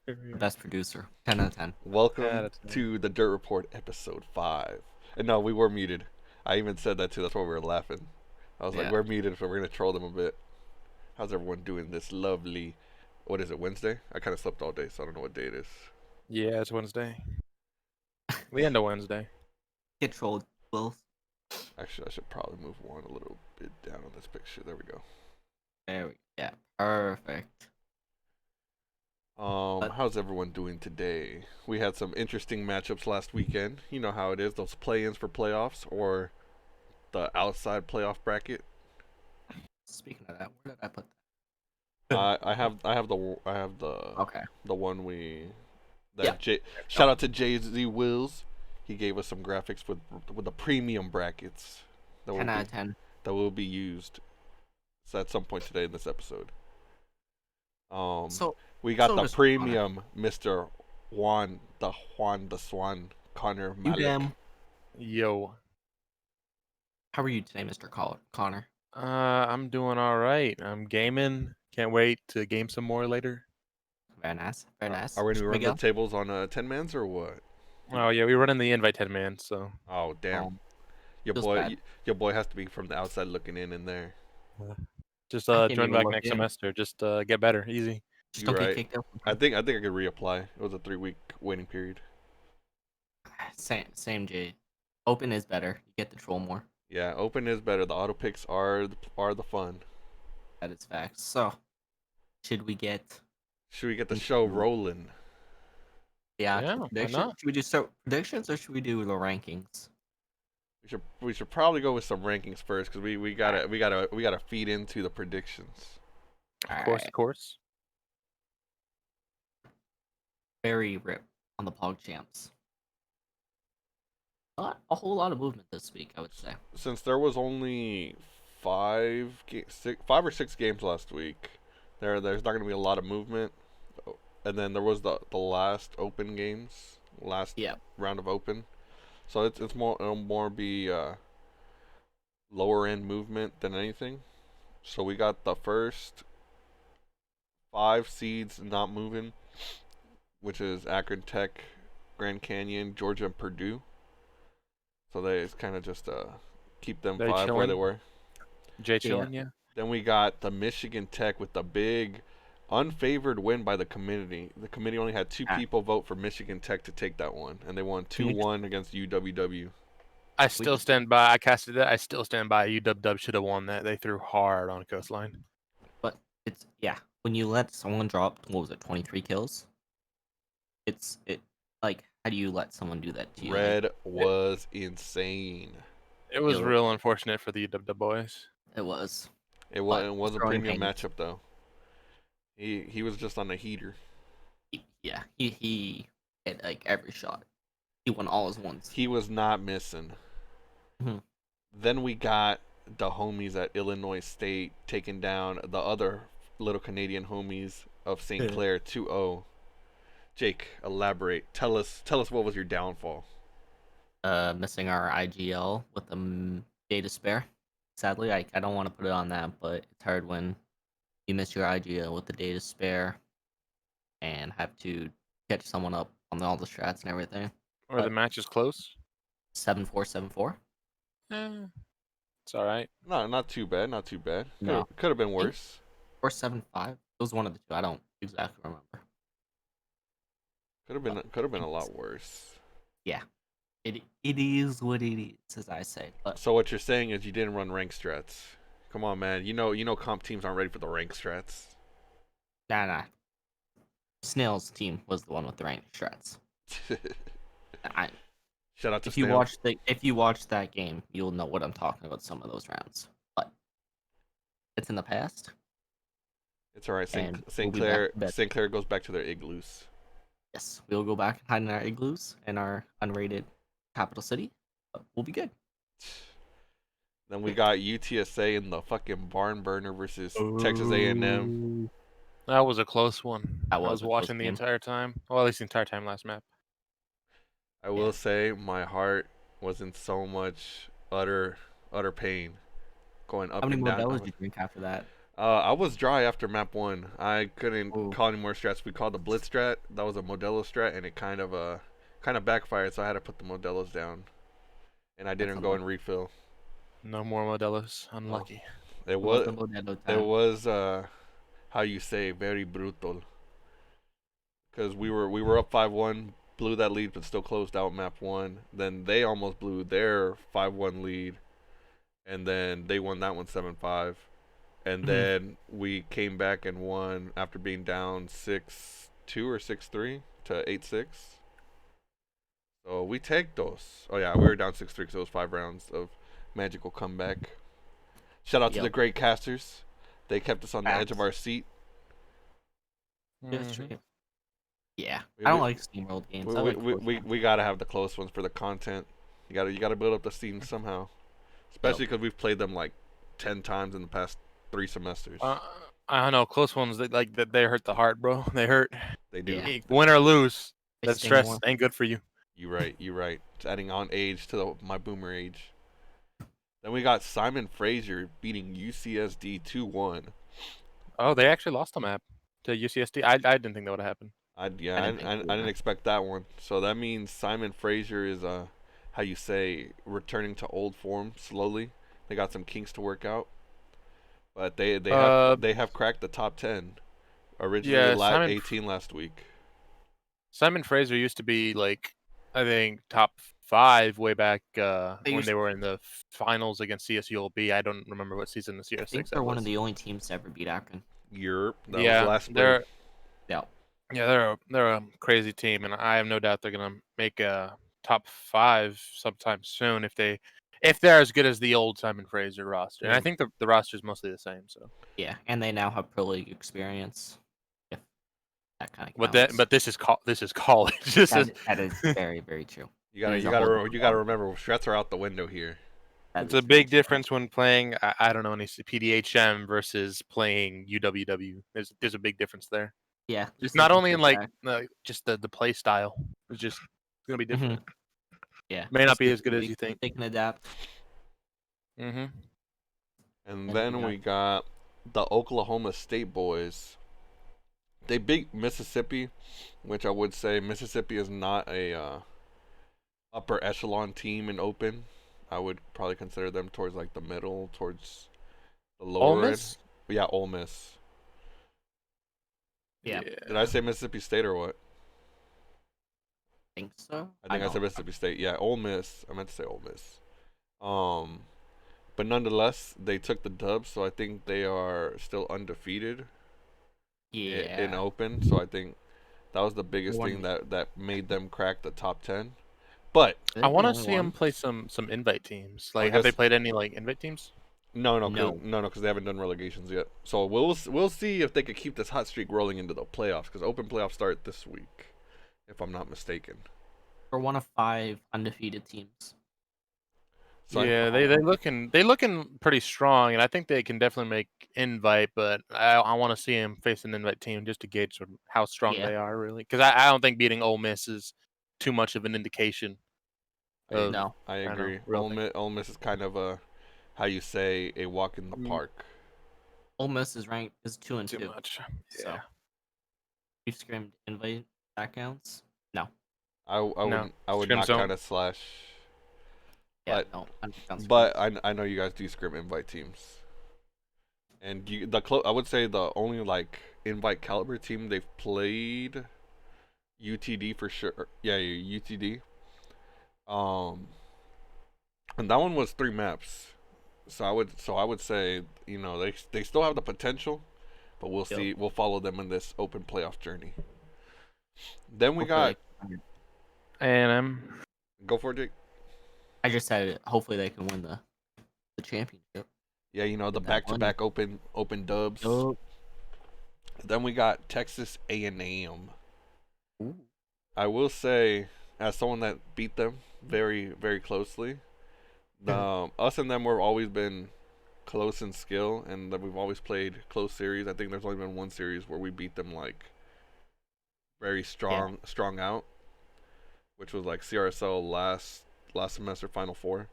Best producer. 10 out of 10. Welcome that's to the Dirt Report episode 5. And no, we were muted. I even said that too. That's why we were laughing. I was like, Yeah. we're muted, so we're going to troll them a bit. How's everyone doing this lovely, what is it, Wednesday? I kind of slept all day, so I don't know what day it is. Yeah, it's Wednesday. The end of Wednesday. Get trolled, Will. Actually, I should probably move one a little bit down on this picture. There we go. There we go. Yeah, perfect. How's everyone doing today? We had some interesting matchups last weekend. You know how it is, those play-ins for playoffs or the outside playoff bracket. Speaking of that, where did I put I have the that? Okay. the one we Yeah. shout out to Jay-Z Wills. He gave us some graphics with the premium brackets that 10 out of 10. will be used at some point today in this episode. So, we got so the does premium Mr. JuanDaSwan, Connor You Malik. damn. Yo. How are you today, Mr. Connor? I'm doing all right. I'm gaming. Can't wait to game some more later. Very nice. Very nice. Are we going to run the Miguel? tables on 10 mans or what? Oh yeah, we run in the invite 10 man, so Oh damn. Your feels boy bad. your boy has to be from the outside looking in there. just I can't join even back look next in. semester. Just get better, easy. Just You don't right. get kicked out. I think I could reapply. It was a 3-week waiting period. Same, Jay. Open is better. You get to troll more. Yeah, open is better. The auto picks are the fun. That is facts. So, should we get... Should we get the show rolling? Yeah, Yeah, why predictions? not? Should we just start predictions or should we do the rankings? We should probably go with some rankings first because we gotta feed into the predictions. Of course, of course. Very rip on the Pog Champs. Not a whole lot of movement this week, I would say. Since there was only 5 or 6 games last week, there's not gonna be a lot of movement. And then there was the last open games, round of open. So it's more it'll more be lower end movement than anything. So we got the first 5 seeds not moving, which is Akron Tech, Grand Canyon, Georgia, and Purdue. So it's kind of just keep them They 5 where chilling? they were. Jay chilling, yeah. Then we got the Michigan Tech with the big unfavored win by the committee. The committee only had 2 people vote for Michigan Tech to take that one, and they won 2-1 against UWW. I still stand by. I casted that. I still stand by. UW should have won that. They threw hard on Coastline. But when you let someone drop, what was it, 23 kills? Like, how do you let someone do that to you? Red was insane. It was real unfortunate for the UW boys. It was. It was a throwing premium hands. matchup though. He was just on a heater. He hit like every shot. He won all his ones. He was not missing. Mhm. Then we got the homies at Illinois State taking down the other little Canadian homies of St. Clair 2-0. Jake, elaborate. Tell us what was your downfall. Missing our IGL with a day to spare. Sadly, I don't want to put it on that, but it's hard when you miss your IGL with the day to spare and have to catch someone up on all the strats and everything. Or the match is close. 7-4, 7-4. It's all right. No, not too bad. Not too bad. No. Could have been worse. Or 7-5. It was one of the two. I don't exactly remember. Could have been a lot worse. Yeah. It is what it is, as I say. But So what you're saying is you didn't run rank strats. Come on, man. You know comp teams aren't ready for the rank strats. nah. Snail's team was the one with the rank strats. Shout out to If you Snail. watch that game, you'll know what I'm talking about. Some of those rounds, but it's in the past. It's all right. And St. we'll be Clair back. St. Clair goes back to their igloos. Yes, we'll go back and hide in our igloos in our unrated capital city. But we'll be good. Then we got UTSA in the fucking barn burner versus Texas A&M. That was a close one. That I was was a close watching the game. entire time. Well, at least the entire time last map. I will say my heart was in so much utter pain, going up How many and more down. bellas did you drink after that? I was dry after map 1. I couldn't Ooh, call any more strats. We called the blitz strat. That was a Modelo strat, and it kind of backfired. So I had to put the Modelos down, and I that's didn't go and unlucky. refill. No more Modelos. Oh, Unlucky. it It was was the Modelo it time. was how you say, very brutal, because we were up 5-1, blew that lead, but still closed out map 1. Then they almost blew their 5-1 lead, and then they won that one 7-5. And Mhm. then we came back and won after being down 6-2 or 6-3 to 8-6. So we take those. Oh yeah, we were down 6-3 because it was 5 rounds of magical comeback. Shout out to the Yep. great casters. They kept us on the edge of Facts. our seat. Just Mhm. true. Yeah, We I don't we, like SteamWorld games. we, I we, like we, close we, ones. we gotta have the close ones for the content. You gotta build up the scene somehow. Yep. Especially because we've played them like 10 times in the past 3 semesters. Uh, I don't know. Close ones, they hurt the heart, bro. They hurt. They do. Yeah, Win or lose, they that sting stress more. ain't good for you. You right. You right. It's adding on age to my boomer age. Then we got Simon Fraser beating UCSD 2-1. Oh, they actually lost a map to UCSD. I didn't think that would have happened. I didn't think so I didn't either. expect that one. So that means Simon Fraser is how you say, returning to old form slowly. They got some kinks to work out, but Uh, they have cracked the top 10. Originally yeah, '18 last week. Simon Fraser used to be like, I think top 5 way back They when used, they were in the finals against CSULB. I don't remember what season the I think CR6 they're that one of was. the only teams to ever beat Akron. Europe. That was Yeah, last spring. they're Yep. yeah they're a crazy team, and I have no doubt they're gonna make a top 5 sometime soon if they're as good as the old Simon Fraser roster. And I And think the roster is mostly the same. So, Yeah, and they now have pro league experience, if that kind of but counts. this is college. This is That is very, very true. you It gotta is you a whole gotta different you gotta ballgame. remember, strats are out the window here. That it's a is very big true. difference when playing I don't know any PDHM versus playing UWW. There's a big difference there. Yeah, Just just not like a only in step like back. just the play style. It's just gonna be Hmm. different. Yeah, May not just be the as good as way you think. they can adapt. Hmm. And And we then got we got the Oklahoma State boys. They beat Mississippi, which I would say Mississippi is not a upper echelon team in open. I would probably consider them towards like the middle, towards the Ole lower end. Miss. But yeah, Ole Miss. yeah, Did I Yeah. say Mississippi State or what? think so. I I think I don't said remember. Mississippi State. Yeah, Ole Miss. I meant to say Ole Miss. Um, but nonetheless, they took the dub, so I think they are still undefeated in Yeah, open. So I think that was the biggest thing one. that made them crack the top 10. But Are I they the want to only see them play ones? some invite teams. I Like, have they guess played any like invite teams? No. because they haven't done relegations yet. So we'll see if they could keep this hot streak rolling into the playoffs, because open playoffs start this week, if I'm not mistaken. We're one of 5 undefeated teams So in Yeah, Ohio. they looking pretty strong, and I think they can definitely make invite. But I want to see them face an invite team just to gauge sort of how strong Yeah, they are, really. Because I don't think beating Ole Miss is too much of an indication I of no. I I don't know agree. real thing. Ole Miss is kind of a, how you say, a walk in the Mm, park. Ole Miss is ranked is 2 and Too 2. much. So Yeah. we've scrimmed invite that counts. No. No. I would Scrim not zone. kind of slash, Yeah, but no. Under counts scrim. but I know you guys do scrim invite teams, and I would say the only like invite caliber team they've played, UTD for sure. Yeah, UTD. Um, and that one was 3 maps. So I would say, they still have the potential, but we'll Yep. see. We'll follow them in this open playoff journey. Then we Hopefully, got, they can, A&M. go for it, Jake. I just said hopefully they can win the championship. Yeah, the Get that back to money. back open dubs. Yup. Then we got Texas A&M. Ooh. I will say, as someone that beat them very very closely, us and them have always been close in skill, and that we've always played close series. I think there's only been one series where we beat them like very Yeah. strong out, which was like CRSL last semester Final Four.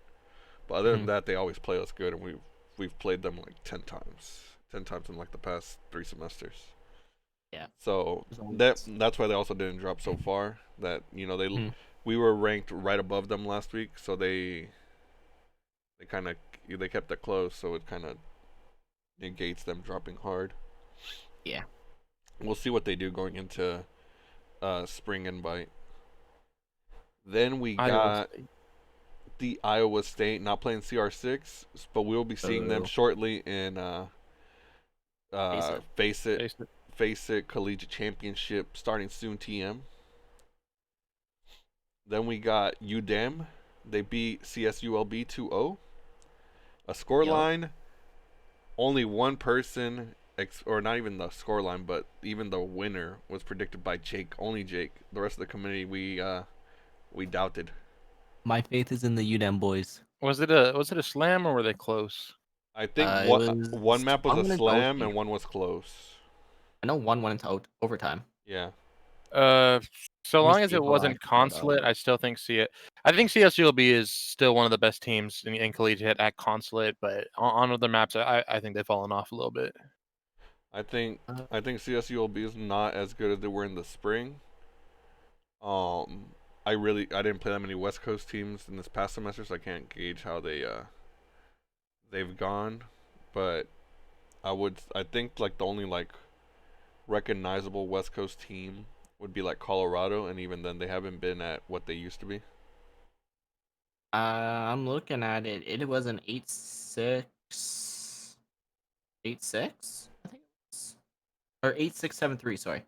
But other than Mhm. that, they always play us good, and we've played them like 10 times. 10 times in like the past 3 semesters. Yeah. So There's always- that's why they also didn't drop so far. That Mhm. we were ranked right above them last week, so they kept it close, so it kind of negates them dropping hard. Yeah. We'll see what they do going into spring invite. Then we got the Iowa State not playing CR6, but we'll be seeing them shortly in Face It Collegiate Championship starting soon. TM. Then we got UDEM. They beat CSULB 2-0. A score line. Only one person, or not even the score line, but even the winner was predicted by Jake. Only Jake. The rest of the community we doubted. My faith is in the UDEM boys. Was it a slam or were they close? I think one map was a slam and one was close. I know one went into overtime. Yeah. So long as it wasn't Consulate, I still think I think CSULB is still one of the best teams in collegiate at Consulate, but on other maps, I think they've fallen off a little bit. I think CSULB is not as good as they were in the spring. I didn't play that many West Coast teams in this past semester, so I can't gauge how they've gone. But I think like the only like recognizable West Coast team would be like Colorado, and even then they haven't been at what they used to be. I'm looking at it. It was an 8-6, 8-6, I think it was, or 8-6-7-3. Sorry.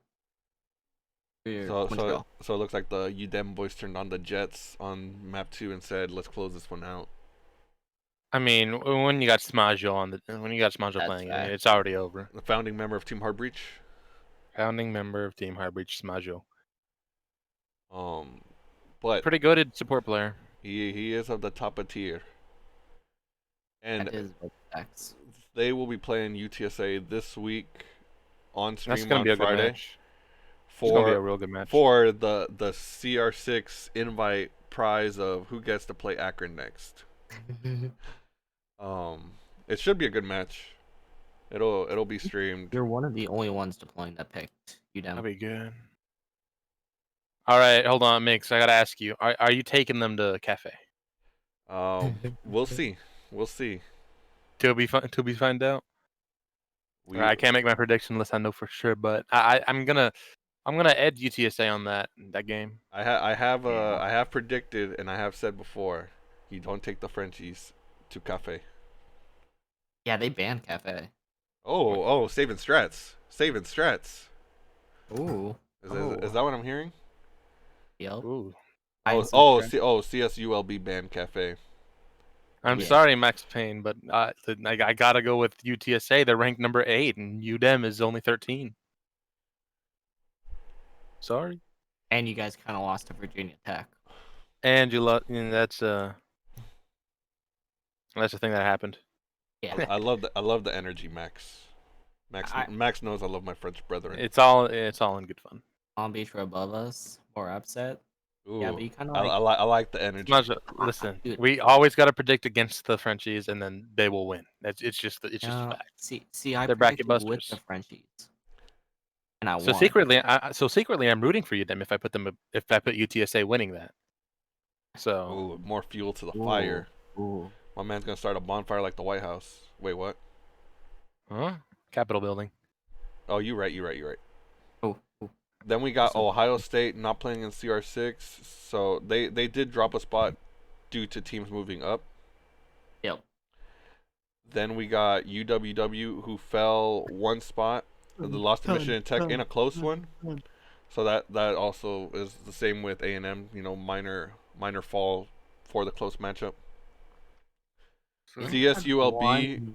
So it looks like the UDEM boys turned on the Jets on map 2 and said, "Let's close this one out." I mean, when you got Smajo playing, I mean, it's already over. The founding member of Team Heartbreach. Founding member of Team Heartbreach, Smajo. But pretty good support player. He is of the top of tier. And they will be playing UTSA this week on stream. That's gonna be a Friday. Good match. It's gonna be a real good match for the CR6 invite prize of who gets to play Akron next. It should be a good match. It'll be streamed. You're one of the only ones deploying that picked UDEM. That'll be good. All right, hold on, Mix. I gotta ask you: Are you taking them to cafe? We'll see. We'll see. To be find out. I can't make my prediction unless I know for sure, but I'm gonna ed UTSA on that game. I have predicted and I have said before, you don't take the Frenchies to cafe. Yeah, they banned cafe. Oh, saving strats. Ooh. Is that what I'm hearing? Yep. Ooh. CSULB banned cafe. I'm sorry, Max Payne, but I gotta go with UTSA. They're ranked number 8, and UDEM is only 13. Sorry. And you guys kind of lost to Virginia Tech. And that's the thing that happened. Yeah. I love the energy, Max. Max knows I love my French brethren. It's all in good fun. Palm Beach were above us, more upset. Ooh, yeah, but you kind of I like the energy. Listen, we always got to predict against the Frenchies, and then they will win. It's just a fact. See, I They're bracket busters with the Frenchies, and I won. Secretly, I'm rooting for UDEM if I put UTSA winning that. So more fuel to the fire. Ooh. My man's gonna start a bonfire like the White House. Wait, what? Huh? Capitol building. Oh, you're right. Oh. Then we got Ohio State not playing in CR6, so they did drop a spot due to teams moving up. Yep. Then we got UWW who fell one spot. They lost to Michigan Tech in a close one. So that also is the same with A&M. Minor fall for the close matchup. CSULB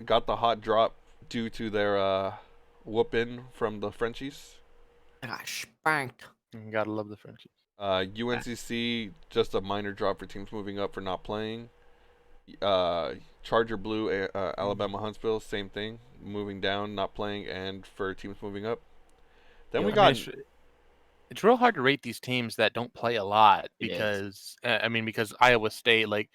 got the hot drop due to their whooping from the Frenchies. I got spanked. You gotta love the Frenchies. UNCC, just a minor drop for teams moving up for not playing. Charger Blue, Alabama Huntsville, same thing. Moving down, not playing, and for teams moving up. Then we got... It's real hard to rate these teams that don't play a lot because, because Iowa State, like,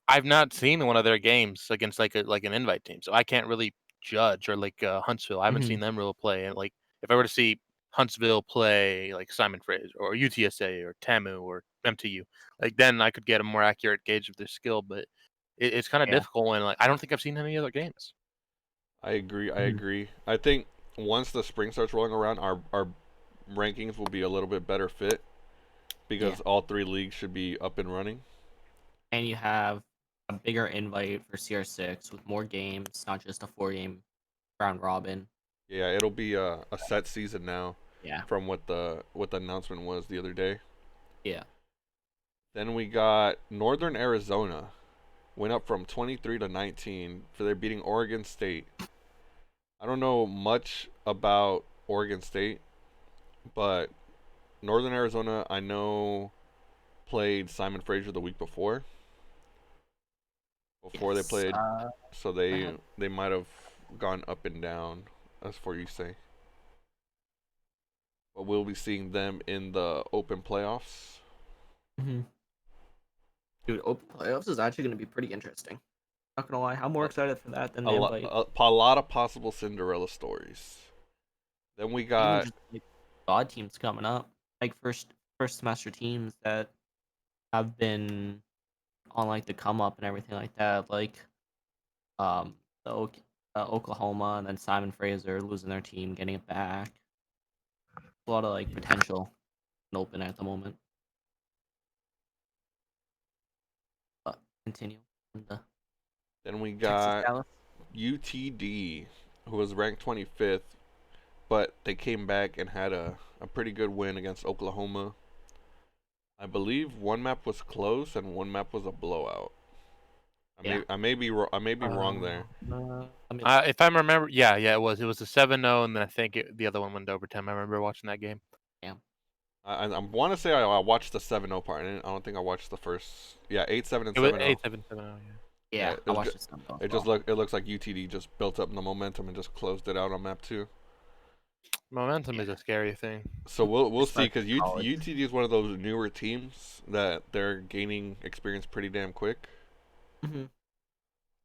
I've not seen one of their games against like an invite team, so I can't really judge. Or like Huntsville, I haven't seen them real play. And like if I were to see Huntsville play like Simon Fraser or UTSA or TAMU or MTU, like then I could get a more accurate gauge of their skill. But it's kind of difficult when like I don't think I've seen any other games. I agree. I agree. I think once the spring starts rolling around, our rankings will be a little bit better fit because all 3 leagues should be up and running. And you have a bigger invite for CR6 with more games, not just a 4-game round robin. Yeah, it'll be a set season now. Yeah. From what the announcement was the other day. Yeah. Then we got Northern Arizona went up from 23 to 19 for their beating Oregon State. I don't know much about Oregon State, but Northern Arizona I know played Simon Fraser the week before they played, so they might have gone up and down, as for you say. But we'll be seeing them in the open playoffs. Dude, open playoffs is actually going to be pretty interesting. Not gonna lie, I'm more excited for that than the invite. A lot of possible Cinderella stories. Then we got even just, like, god teams coming up, like first semester teams that have been on like the come up and everything like that, like the Oklahoma and then Simon Fraser losing their team, getting it back. A lot of like potential in open at the moment. But continue. Then we got UTD, who was ranked 25th, but they came back and had a pretty good win against Oklahoma. I believe one map was close and one map was a blowout. I may be wrong there. If I remember, yeah, it was a 7-0, and then I think the other one went to overtime. I remember watching that game. Yeah. I want to say I watched the 7-0 part. I don't think I watched the first. Yeah, 8-7 and 7-0. 8-7, 7-0, yeah. Yeah, I watched this. It looks like UTD just built up the momentum and just closed it out on map 2. Momentum is a scary thing. So we'll see, because UTD is one of those newer teams that they're gaining experience pretty damn quick.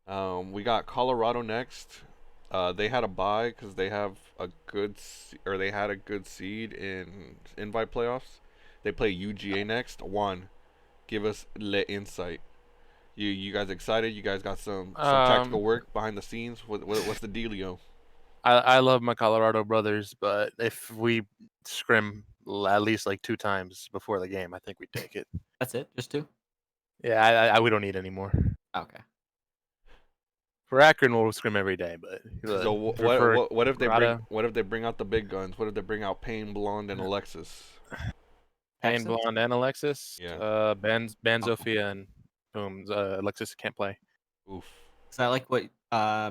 We got Colorado next. They had a bye because they have they had a good seed in invite playoffs. They play UGA next. Juan, give us le insight. You guys excited? You guys got some tactical work behind the scenes? What's the dealio? I love my Colorado brothers, but if we scrim at least like 2 times before the game, I think we take it. That's it? Just 2? Yeah, we don't need any more. Okay. For Akron, we'll scrim every day, but so what if they bring out the big guns? What if they bring out Payne, Blonde, and Alexis? Payne, Blonde, and Alexis. Yeah. Banzofia and boom. Alexis can't play. Oof. Is that like what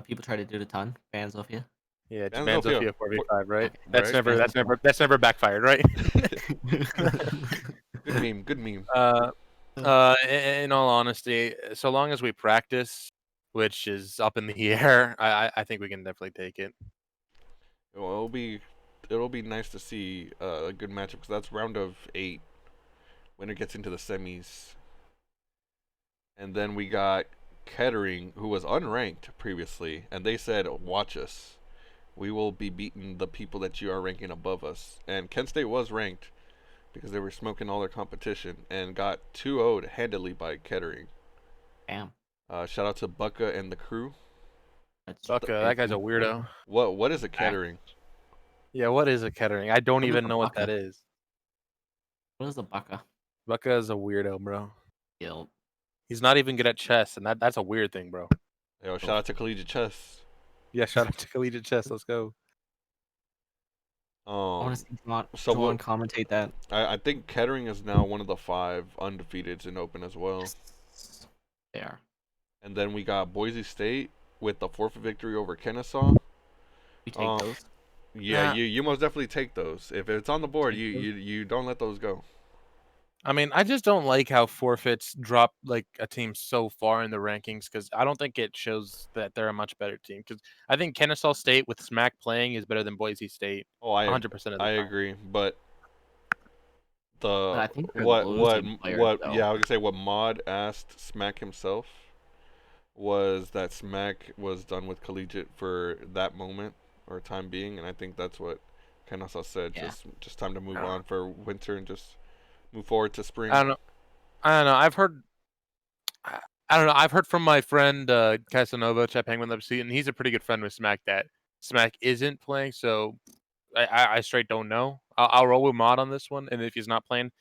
people try to do to Ton? Banzofia? Yeah, Banzofia 4v5, right? Okay. That's never backfired, right? Good meme. In all honesty, so long as we practice, which is up in the air, I think we can definitely take it. Well, it'll be nice to see a good matchup, because that's round of 8. Winner gets into the semis. And then we got Kettering, who was unranked previously, and they said, watch us. We will be beating the people that you are ranking above us. And Kent State was ranked because they were smoking all their competition and got 2-0'd handily by Kettering. Damn. Shout out to Bucka and the crew. Bucka, that guy's a weirdo. What is a Kettering? Yeah, what is a Kettering? I don't even know what that is. What is a Bucka? Bucka is a weirdo, bro. Yo. He's not even good at chess, and that's a weird thing, bro. Yo, shout out to Collegiate Chess. Yeah, shout out to Collegiate Chess. Let's go. I want to see Juan commentate that. I think Kettering is now one of the 5 undefeateds in Open as well. Yes. They are. And then we got Boise State with the forfeit victory over Kennesaw. We take those. Yeah, you most definitely take those. If it's on the board, you don't let those go. I mean, I just don't like how forfeits drop like a team so far in the rankings, because I don't think it shows that they're a much better team. Because I think Kennesaw State with Smack playing is better than Boise State. 100% of the time. I agree, but I think what I was gonna say, what Mod asked Smack himself was that Smack was done with collegiate for that moment or time being, and I think that's what Kennesaw said. Yeah. Just time to move on for winter and just move forward to spring. I don't know. I've heard. I don't know. I've heard from my friend Casanova, which I Penguin Lab and he's a pretty good friend with Smack. That Smack isn't playing, so I straight don't know. I'll roll with Mod on this one, and if he's not playing,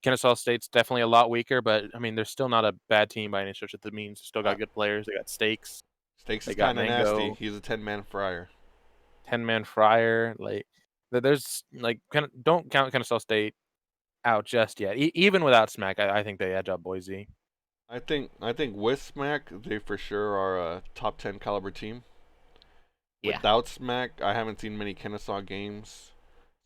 Kennesaw State's definitely a lot weaker. But I mean, they're still not a bad team by any stretch of the means. They still got good players. They got Stakes. Stakes They is got kind of Mango. nasty. He's a 10-man fryer. 10-man fryer. Like there's like don't count Kennesaw State out just yet. Even without Smack, I think they edge up Boise. I think with Smack, they for sure are a top 10 caliber team. Yeah. Without Smack, I haven't seen many Kennesaw games,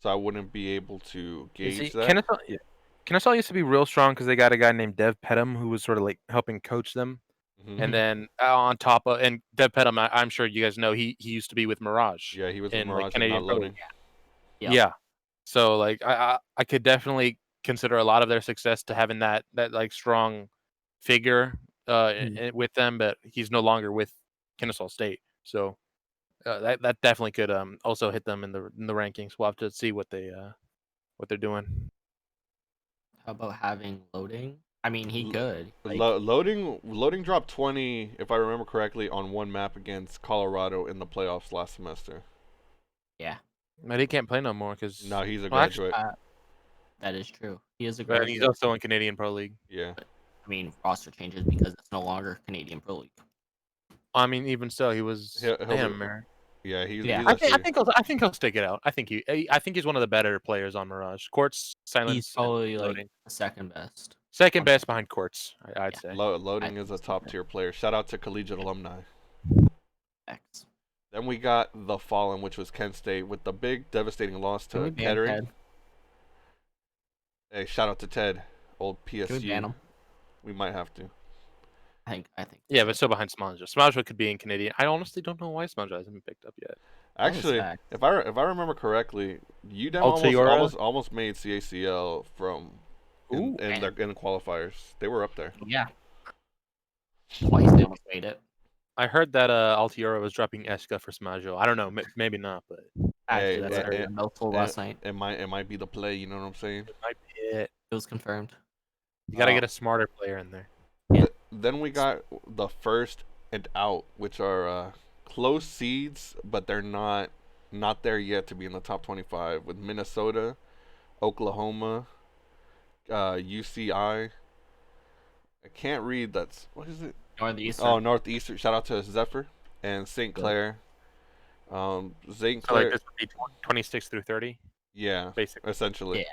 so I wouldn't be able to gauge that. Kennesaw used to be real strong because they got a guy named Dev Pettum who was sort of like helping coach them. Mm-hmm. And then on top of Dev Pettum, I'm sure you guys know he used to be with Mirage. Yeah, he was with in Mirage like and Canadian not Pro loading. League. Yep. Yeah. So like I could definitely consider a lot of their success to having that like strong figure with them, but he's no longer with Kennesaw State. So that definitely could also hit them in the rankings. We'll have to see what they're doing. How about having loading? I mean, he could. Like, Loading dropped 20, if I remember correctly, on one map against Colorado in the playoffs last semester. yeah. But he can't play no more because now he's a graduate. That is true. He is a But graduate. he's also in Canadian Pro League. Yeah. I mean, roster changes because it's no longer Canadian Pro League. I mean, even still, he was. Yeah, he's I think he'll stick it out. I think he's one of the better players on Mirage. Quartz, Silence. He's probably like the second best. Second best behind Quartz, I'd say. Loading is a top tier player. Shout out to collegiate alumni. X. Then we got the Fallen, which was Kent State, with the big devastating loss to Kettering. Hey, shout out to Ted, old PSG. Can we ban him? We might have to. I think. Yeah, but still behind Smanja. Smanja could be in Canadian. I honestly don't know why Smanja hasn't been picked up yet. Actually, if I remember correctly, UDEM almost made CACL from in the qualifiers. They were up there. Yeah. Twice they almost made it. I heard that Altiora was dropping Eska for Smajo. I don't know, maybe not, but actually, that's a mouthful last night. It might be the play. You know what I'm saying? It might be it. It was confirmed. You gotta get a smarter player in there. Yeah. Then we got the first and out, which are close seeds, but they're not there yet to be in the top 25. With Minnesota, Oklahoma, UCI. I can't read. What is it? Northeastern. Oh, Northeastern. Shout out to Zephyr and St. Clair. St. Clair. So like this would be 26 through 30. Yeah, basically. Essentially.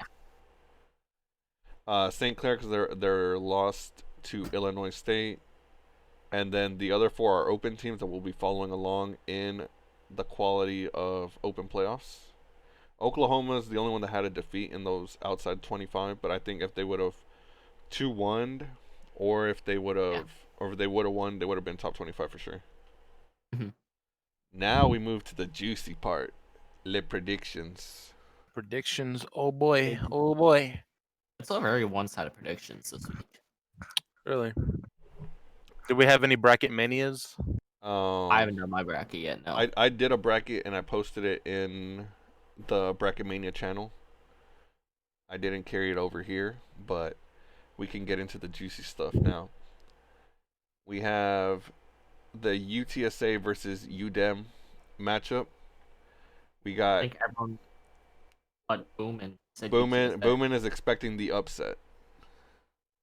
Yeah. St. Clair because they're lost to Illinois State, and then the other four are open teams that will be following along in the quality of open playoffs. Oklahoma is the only one that had a defeat in those outside 25, but I think if they would have 2-1, or if they would have won, they would have been top 25 for sure. Mm-hmm. Now we move to the juicy part, le predictions. Predictions, oh boy. It's a very one-sided predictions this week. Really? Do we have any bracket manias? I haven't done my bracket yet. No. I did a bracket and I posted it in the Bracket Mania channel. I didn't carry it over here, but we can get into the juicy stuff now. We have the UTSA versus UDEM matchup. We got. I think everyone but Boomin said Boomin is expecting the upset.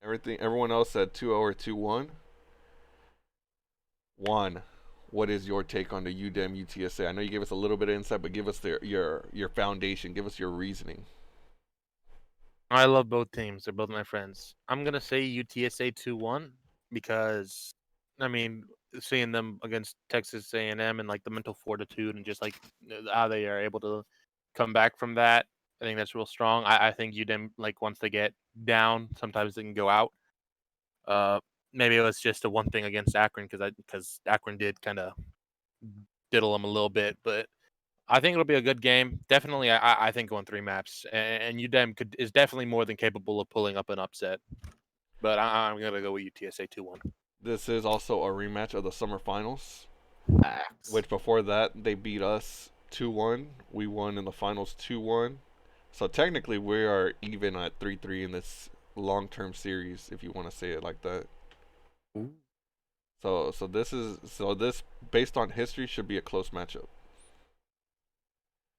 Everyone else said 2-0 or 2-1. Juan, what is your take on the UDEM UTSA? I know you gave us a little bit of insight, but give us your foundation. Give us your reasoning. I love both teams. They're both my friends. I'm gonna say UTSA 2-1 because I mean, seeing them against Texas A&M and like the mental fortitude and just like how they are able to come back from that, I think that's real strong. I think UDEM, like once they get down, sometimes they can go out. Maybe it was just a one thing against Akron because Akron did kind of diddle them a little bit, but I think it'll be a good game. Definitely, I think going 3 maps, and UDEM is definitely more than capable of pulling up an upset. But I'm gonna go with UTSA 2-1. This is also a rematch of the summer finals, Facts. which before that they beat us 2-1. We won in the finals 2-1. So technically we are even at 3-3 in this long-term series, if you want to say it like that. Ooh. So this based on history should be a close matchup.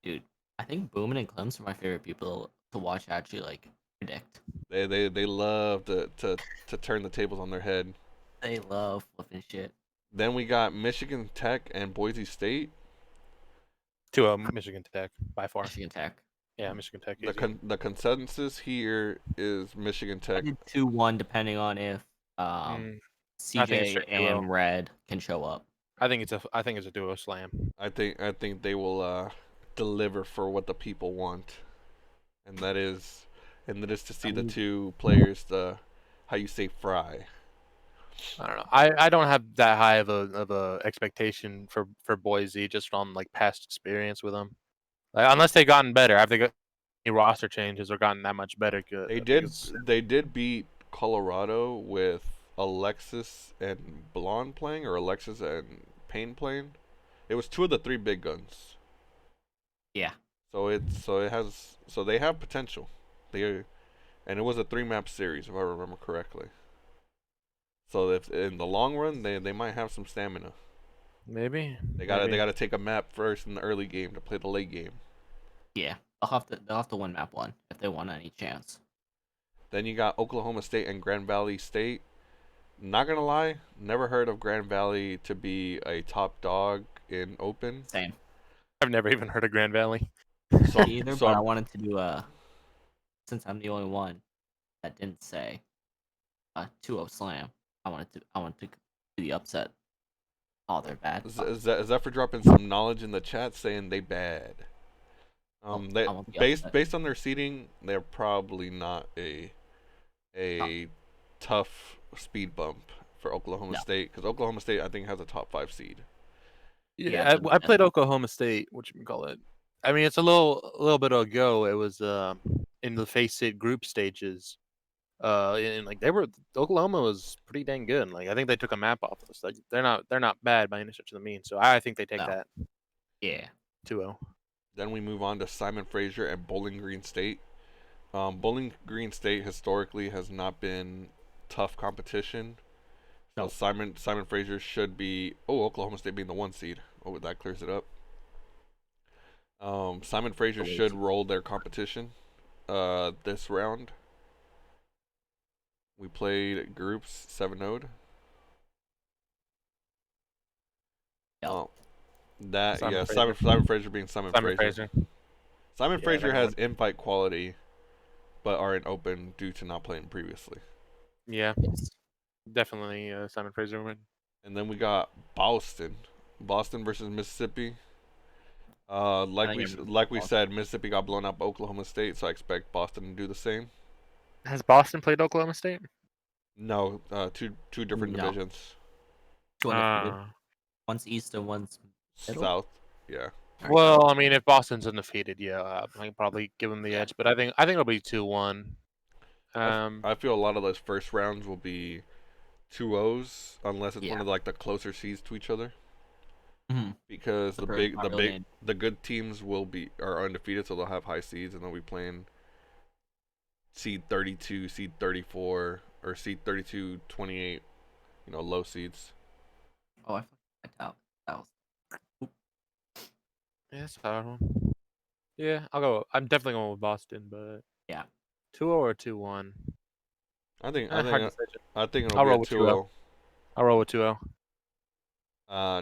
Dude, I think Boomin and Klimpse are my favorite people to watch actually like predict. They love to turn the tables on their head. They love flipping shit. Then we got Michigan Tech and Boise State. 2-0 Michigan Tech by far. Michigan Tech. Yeah, Michigan Tech easy. The consensus here is Michigan I Tech. did 2-1 depending on if I think it's CJ straight and duo. Red can show up. I think it's a duo slam. I think they will deliver for what the people want, and that is to see the two players how you say fry. I don't know. I don't have that high of a expectation for Boise just on like past experience with them. Like, unless they've gotten better, have they got any roster changes or gotten that much better? Good. They did beat Colorado with Alexis and Blonde playing, or Alexis and Payne playing. It was two of the three big guns. Yeah. So they have potential. And it was a 3-map series if I remember correctly. So if in the long run they might have some stamina. Maybe They gotta take a map first in the early game to play the late game. Yeah. They'll have to win map 1 if they want any chance. Then you got Oklahoma State and Grand Valley State. Not gonna lie, never heard of Grand Valley to be a top dog in open. Same. I've never even heard of Grand Valley. So Either, so but I I'm, wanted to do since I'm the only one that didn't say 2-0 slam. I wanted to do the upset. Oh, they're bad. Zephyr dropping some knowledge in the chat saying they bad. They I want the upset. based on their seeding, they're probably not a tough speed bump for Oklahoma No. State, because Oklahoma State I think has a top 5 seed. Yeah, I played Oklahoma State. What you call it? I mean, it's a little bit ago. It was in the Face It group stages. And like Oklahoma was pretty dang good. Like I think they took a map off us. Like they're not bad by any stretch of the mean. So I think they take No. that Yeah. 2-0. Then we move on to Simon Fraser and Bowling Green State. Bowling Green State historically has not been tough competition. So No. Simon Fraser should be. Oh, Oklahoma State being the 1 seed. Oh, that clears it up. Simon Fraser should roll their competition this round. We played groups 7-0'd. Yep. Simon Fraser being Simon Fraser. Simon Yeah, Fraser has invite quality, but aren't open due to not playing previously. Yeah, Yes. definitely Simon Fraser win. And then we got Boston versus Mississippi. Like we said, Mississippi got blown out by Oklahoma State, so I expect Boston to do the same. Has Boston played Oklahoma State? No, two different divisions. Two undefeated. One's east and one's middle? South. Yeah. Well, I mean, if Boston's undefeated, yeah, I can probably give them the edge. But I think it'll be 2-1. I feel a lot of those first rounds will be 2-0s unless it's one of like the closer seeds to each other. Mm-hmm. Because the good teams are undefeated, so they'll have high seeds, and they'll be playing seed 32, seed 34, or seed 32, 28. Low seeds. Oh, I fucked out. That was. Yeah, that's a hard one. Yeah, I'm definitely going with Boston, but Yeah. 2-0 or 2-1. I think I'll roll with 2-0. I'll roll with 2-0.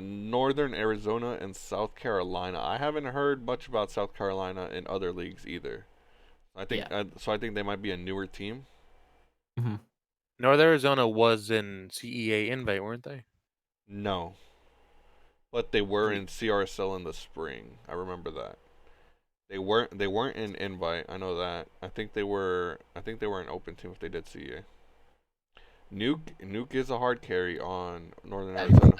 Northern Arizona and South Carolina. I haven't heard much about South Carolina in other leagues either. I think they might be a newer team. Mm-hmm. North Arizona was in CEA Invite, weren't they? No, but they were in CRSL in the spring. I remember that. They weren't in Invite. I know that. I think they were an open team if they did CEA. Nuke is a hard carry on Northern Arizona.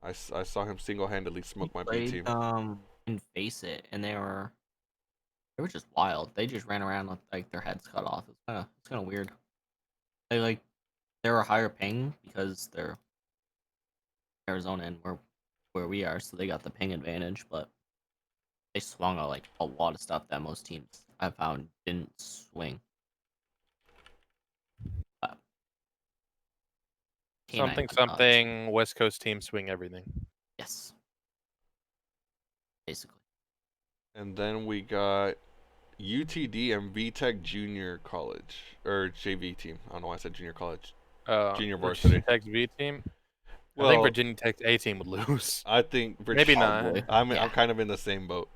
I saw him single-handedly smoke my B team. And Face It, and they were just wild. They just ran around with like their heads cut off. It's kind of weird. They like They're a higher ping because they're Arizona and we're where we are, so they got the ping advantage. But they swung like a lot of stuff that most teams I found didn't swing. But K9 Something West Coast team swing everything. Yes, basically. And then we got UTD and VTech Junior College or JV team. I don't know why I said junior college. Junior varsity. Virginia Tech's V team. Well, I think Virginia Tech's A team would lose. I think Maybe not. I'm kind of in the same boat.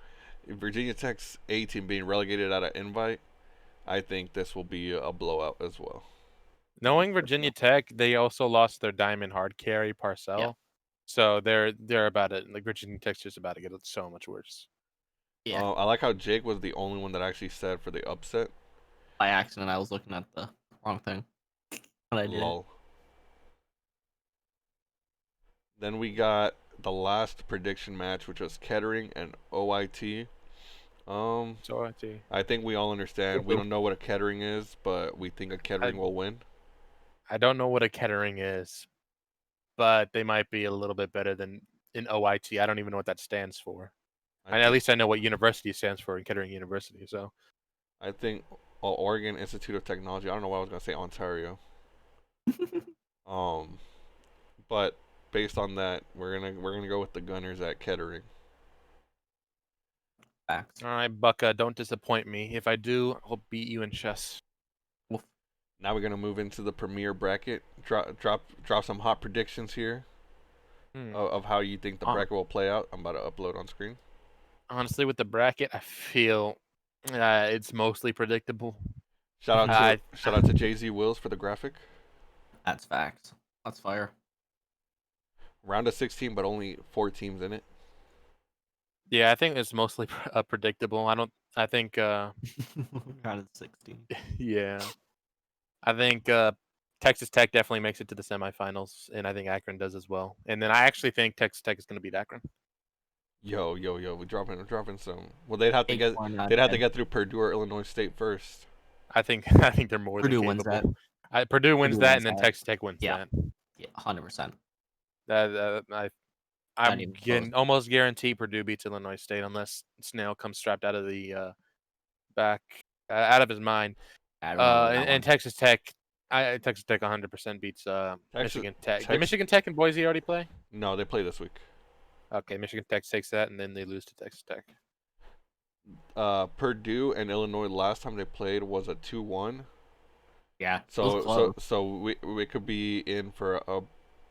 Virginia Tech's A team being relegated out of invite, I think this will be a blowout as well. Knowing Virginia Tech, they also lost their diamond hard carry Parcell. Yeah. So they're about it. Like Virginia Tech's just about to get so much worse. Yeah. I like how Jake was the only one that actually said for the upset. By accident, I was looking at the wrong thing. But I did. Lol. Then we got the last prediction match, which was Kettering and OIT. OIT. I think we all understand. We don't know what a Kettering is, but we think a Kettering will win. I don't know what a Kettering is, but they might be a little bit better than in OIT. I don't even know what that stands for. At least I know what university stands for in Kettering University. So I think Oregon Institute of Technology. I don't know why I was gonna say Ontario. But based on that, we're gonna go with the Gunners at Kettering. Facts. All right, Bucka, don't disappoint me. If I do, I'll beat you in chess. Oof. Now we're gonna move into the premier bracket. Drop some hot predictions here of how you think the bracket will play out. I'm about to upload on screen. Honestly, with the bracket, I feel it's mostly predictable. Shout out to Jay-Z Wills for the graphic. That's facts. That's fire. Round of 16, but only 4 teams in it. Yeah, I think it's mostly predictable. I think Round of 16. Yeah. I think Texas Tech definitely makes it to the semifinals, and I think Akron does as well. And then I actually think Texas Tech is going to beat Akron. Yo, we're dropping some. Well, they'd have to get through Purdue or Illinois State first. I think they're more Purdue than wins capable. Purdue wins that, and then Texas Tech wins that. Yeah, 100%. I'm almost guarantee Purdue beats Illinois State unless Snail comes strapped out of the back out of his mind. And Texas Tech, Texas Tech 100% beats Michigan Tech. Did Michigan Tech and Boise already play? No, they play this week. Okay, Michigan Tech takes that, and then they lose to Texas Tech. Purdue and Illinois last time they played was a 2-1. Yeah. So we could be in for a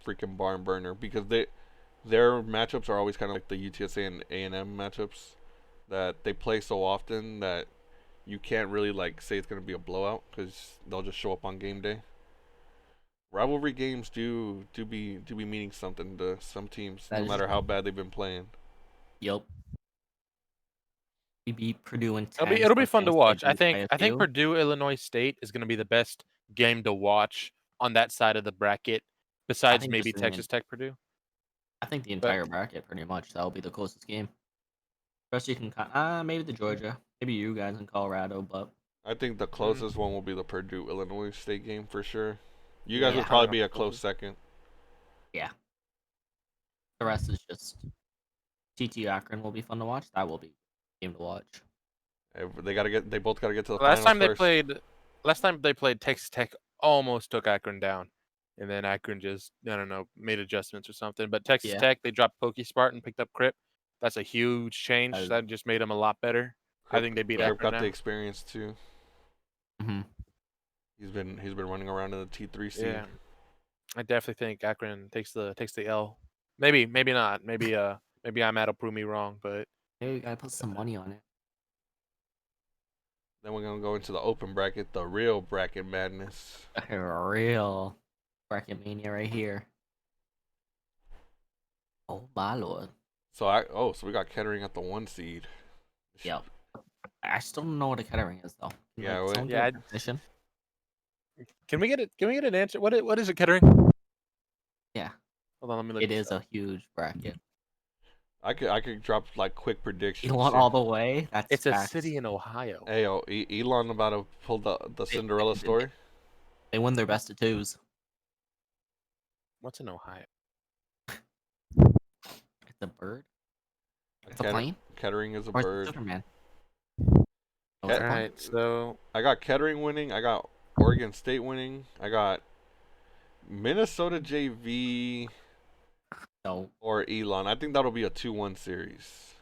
freaking barn burner because their matchups are always kind of like the UTSA and A&M matchups that they play so often that you can't really like say it's gonna be a blowout because they'll just show up on game day. Rivalry games do be meaning something to some teams, no matter how bad they've been playing. Yup. We beat Purdue in 10. It'll be fun to watch. I think Purdue Illinois State is going to be the best game to watch on that side of the bracket, besides maybe Texas Tech Purdue. I think the entire bracket pretty much that'll be the closest game. Especially maybe the Georgia, maybe you guys in Colorado, but I think the closest one will be the Purdue Illinois State game for sure. You guys would probably be a close second. Yeah. The rest is just TTU Akron will be fun to watch. That will be a game to watch. They both gotta get to the last finals time Last time they played, Texas Tech almost took Akron down, and then Akron just made adjustments or something. But Texas Tech, they dropped Pokey Spartan, picked up Crip. That's a huge change. That just made them a lot better. I think they beat Akron. Crip got the experience too. Mm-hmm. He's been running around in the T3 scene. Yeah, I definitely think Akron takes the L. Maybe not. Maybe Matt'll prove me wrong, but you gotta put some money on it. Then we're gonna go into the open bracket, the real bracket madness. A real bracket mania right here. Oh my lord. So we got Kettering at the 1 seed. Yep. I still don't know what a Kettering is though. Definition. Can we get an answer? What is a Kettering? Yeah. Hold on, let me look. It is a huge bracket. I could drop like quick predictions. Elon all the way. It's a city in Ohio. Hey, Elon about to pull the Cinderella story. They won their best of 2s. What's in Ohio? It's a bird. It's a plane. Kettering is a Or it's bird. Superman. All right, so I got Kettering winning. I got Oregon State winning. I got Minnesota JV or Elon. I think that'll be a 2-1 series.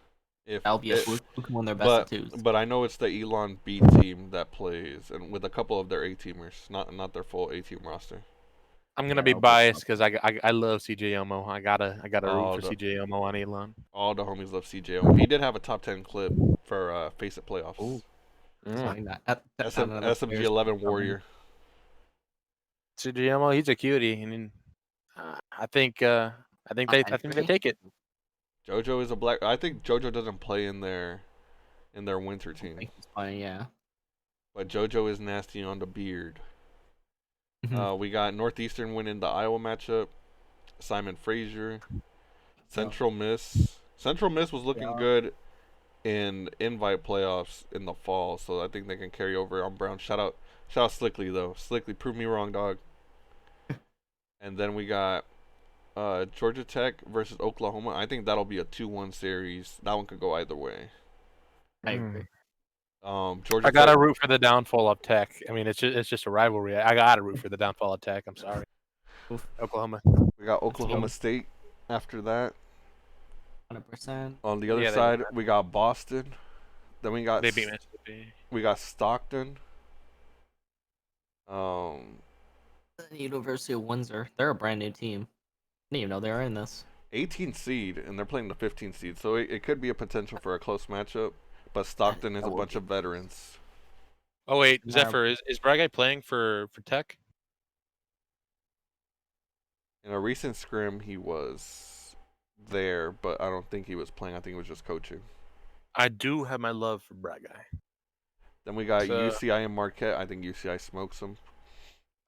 That'll be a who can win their best but of twos. but I know it's the Elon B team that plays, and with a couple of their A-teamers, not their full A-team roster. I'm gonna be biased because I love CJ Omo. I gotta root for CJ Omo on Elon. All the homies love CJ Omo. He did have a top 10 clip for Face It playoffs. Ooh. SMG 11 Warrior. CJ Omo, he's a cutie. I mean, I think they take it. JoJo is a black. I think JoJo doesn't play in their winter team. I think he's playing, yeah. But JoJo is nasty on the beard. We got Northeastern winning the Iowa matchup. Simon Frazier. Central Miss. Central Miss was looking good in invite playoffs in the fall, so I think they can carry over on Brown. Shout out Slickly though. Slickly, prove me wrong, dog. And then we got Georgia Tech versus Oklahoma. I think that'll be a 2-1 series. That one could go either way. I agree. Georgia I gotta root for the downfall of Tech. I mean, it's just a rivalry. I gotta root for the downfall of Tech. I'm sorry. Oklahoma. We got Oklahoma State after that. 100%. On the other side, we got Boston. Then we got we got Stockton. The University of Windsor. They're a brand new team. I didn't even know they were in this. 18 seed, and they're playing the 15 seed, so it could be a potential for a close matchup. But Stockton is a bunch of veterans. Oh wait, Zephyr, is Braga playing for Tech? In a recent scrim, he was there, but I don't think he was playing. I think he was just coaching. I do have my love for Braga. Then we got UCI and Marquette. I think UCI smokes them.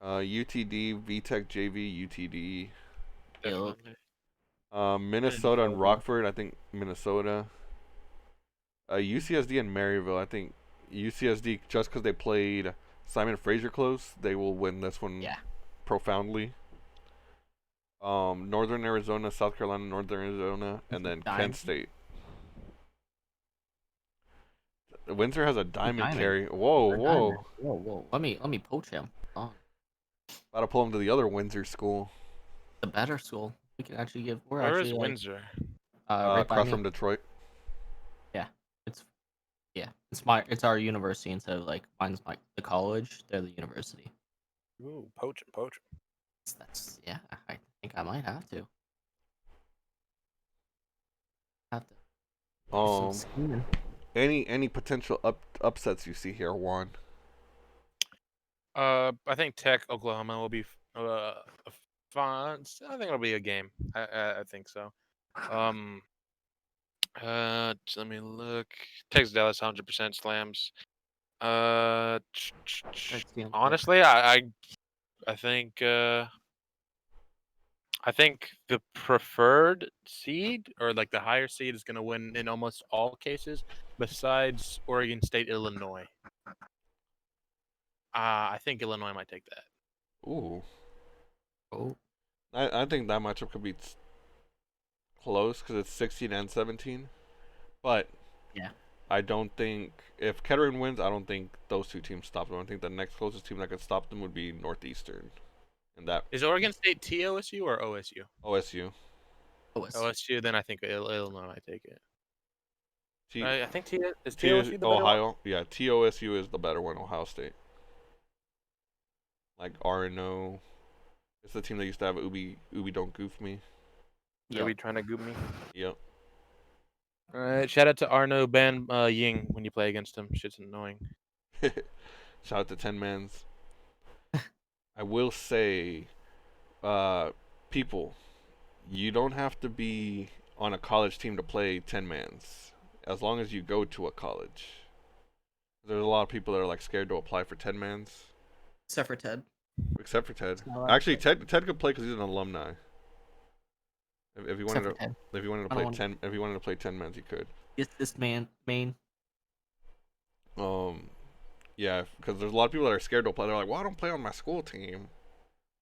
UTD, VTech JV, UTD. Minnesota and Rockford. I think Minnesota. UCSD and Maryville. I think UCSD, just because they played Simon Frazier close, they will win this one profoundly. Northern Arizona, South Carolina, Northern Arizona, and then Kent State. Windsor has a diamond carry. Whoa. Let me poach him. Oh. About to pull him to the other Windsor school. The better school. We can actually give. Where is Windsor? Right across from Detroit. It's our university instead of mine's the college. They're the university. Ooh, poach him. That's I think I might have to. Any potential upsets you see here, Juan? I think Tech Oklahoma will be fun. I think it'll be a game. I think so. Let me look. Texas Dallas 100% slams. Honestly, I think the preferred seed or the higher seed is going to win in almost all cases, besides Oregon State, Illinois. I think Illinois might take that. Ooh. I think that matchup could be close because it's 16 and 17. But I don't think if Kettering wins, I don't think those two teams stop them. I think the next closest team that could stop them would be Northeastern. And that is Oregon State TOSU or OSU? OSU. Then I think Illinois might take it. I think is TOSU the better Ohio. one? Yeah, TOSU is the better one. Ohio State. Like RNO. It's the team that used to have Ubi don't goof me. Ubi trying to goof me? Yep. All right, shout out to Arno ban Ying when you play against him. Shit's annoying. Shout out to 10 Mans. I will say, people, you don't have to be on a college team to play 10 Mans, as long as you go to a college. There's a lot of people that are scared to apply for 10 Mans. Except for Ted. Actually, Ted could play because he's an alumni. If you wanted to play 10 Mans, you could. It's this main. Yeah, because there's a lot of people that are scared to play. They're like, "Well, I don't play on my school team."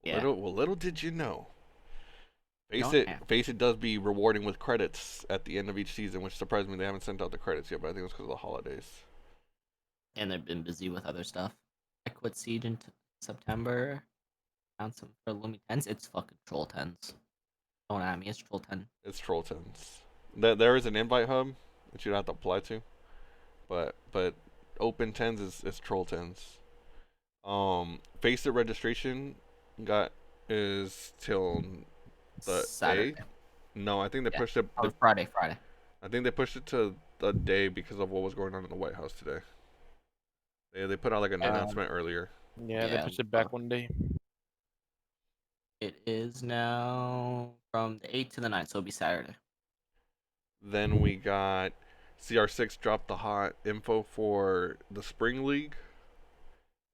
Yeah. Little did you know, Face it does be rewarding with credits at the end of each season, which surprised me. They haven't sent out the credits yet, but I think it's because of the holidays. And they've been busy with other stuff. I quit Siege in September. Found some for Lumi 10s. It's fucking Troll 10s. Don't at me. It's Troll 10. It's Troll 10s. There is an invite hub that you'd have to apply to, but Open 10s is Troll 10s. Face it registration is till the Saturday. day. No, I think they pushed it. Friday. I think they pushed it to the day because of what was going on in the White House today. They put out like an announcement earlier. Yeah, they pushed it back one day. It is now from the 8th to the 9th, so it'll be Saturday. Then we got CR6 dropped the hot info for the Spring League.